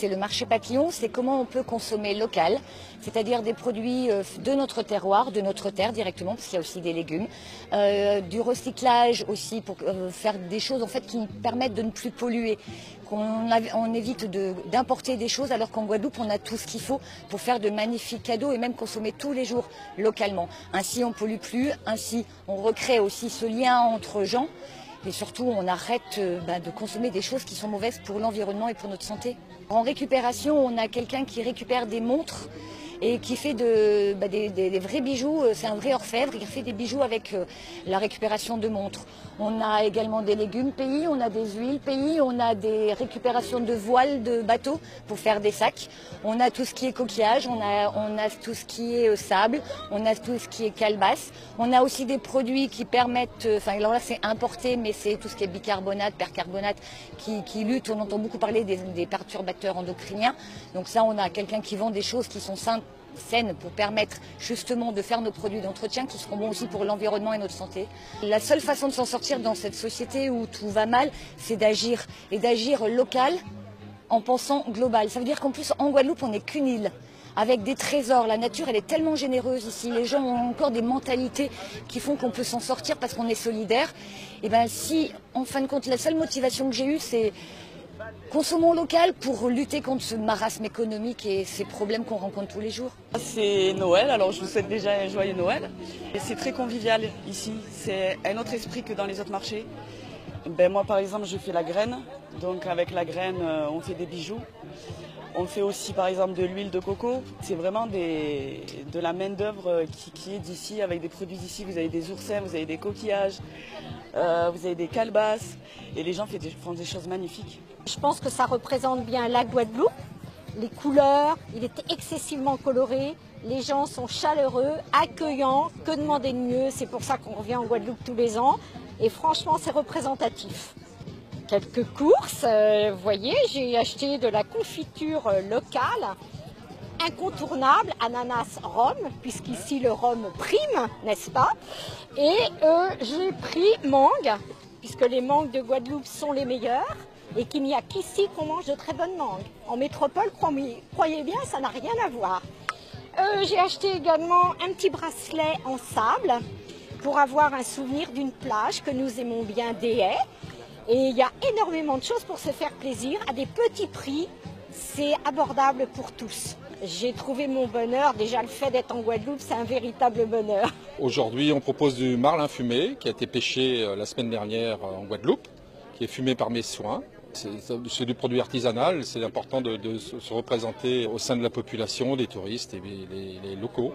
c'est le marché papillon, c'est comment on peut consommer local, c'est-à-dire des produits de notre terroir, de notre terre directement, parce qu'il y a aussi des légumes, du recyclage aussi pour faire des choses en fait qui nous permettent de ne plus polluer, qu'on évite d'importer des choses alors qu'en Guadeloupe on a tout ce qu'il faut pour faire de magnifiques cadeaux et même consommer tous les jours localement. Ainsi on ne pollue plus, ainsi on recrée aussi ce lien entre gens. Et surtout, on arrête de consommer des choses qui sont mauvaises pour l'environnement et pour notre santé. En récupération, on a quelqu'un qui récupère des montres et qui fait des vrais bijoux. C'est un vrai orfèvre qui fait des bijoux avec la récupération de montres. On a également des légumes pays, on a des huiles pays, on a des récupérations de voiles de bateaux pour faire des sacs. On a tout ce qui est coquillage, on a tout ce qui est sable, on a tout ce qui est calebasse. On a aussi des produits qui permettent, alors là c'est importé, mais c'est tout ce qui est bicarbonate, percarbonate qui lutte. On entend beaucoup parler des perturbateurs endocriniens. Donc ça, on a quelqu'un qui vend des choses qui sont saines pour permettre justement de faire nos produits d'entretien qui seront bons aussi pour l'environnement et notre santé. La seule façon de s'en sortir dans cette société où tout va mal, c'est d'agir et d'agir local en pensant global. Ça veut dire qu'en plus en Guadeloupe, on n'est qu'une île avec des trésors. La nature, elle est tellement généreuse ici. Les gens ont encore des mentalités qui font qu'on peut s'en sortir parce qu'on est solidaire. Et bien si, en fin de compte, la seule motivation que j'ai eue, c'est consommons local pour lutter contre ce marasme économique et ces problèmes qu'on rencontre tous les jours. C'est Noël, alors je vous souhaite déjà un joyeux Noël. C'est très convivial ici, c'est un autre esprit que dans les autres marchés. Moi par exemple je fais la graine, donc avec la graine on fait des bijoux. On fait aussi par exemple de l'huile de coco. C'est vraiment de la main d'œuvre qui est d'ici, avec des produits d'ici. Vous avez des oursins, vous avez des coquillages, vous avez des calebasses et les gens font des choses magnifiques. Je pense que ça représente bien la Guadeloupe, les couleurs, il est excessivement coloré, les gens sont chaleureux, accueillants, que demander de mieux, c'est pour ça qu'on revient en Guadeloupe tous les ans et franchement c'est représentatif. Quelques courses, vous voyez, j'ai acheté de la confiture locale, incontournable, ananas rhum, puisqu'ici le rhum prime, n'est-ce pas? Et j'ai pris mangue, puisque les mangues de Guadeloupe sont les meilleures, et qu'il n'y a qu'ici qu'on mange de très bonnes mangues. En métropole, croyez bien, ça n'a rien à voir. J'ai acheté également un petit bracelet en sable, pour avoir un souvenir d'une plage que nous aimons bien, des haies. Et il y a énormément de choses pour se faire plaisir à des petits prix. C'est abordable pour tous. J'ai trouvé mon bonheur. Déjà, le fait d'être en Guadeloupe, c'est un véritable bonheur. Aujourd'hui, on propose du marlin fumé qui a été pêché la semaine dernière en Guadeloupe, qui est fumé par mes soins. C'est du produit artisanal. C'est important de se représenter au sein de la population, des touristes et les locaux.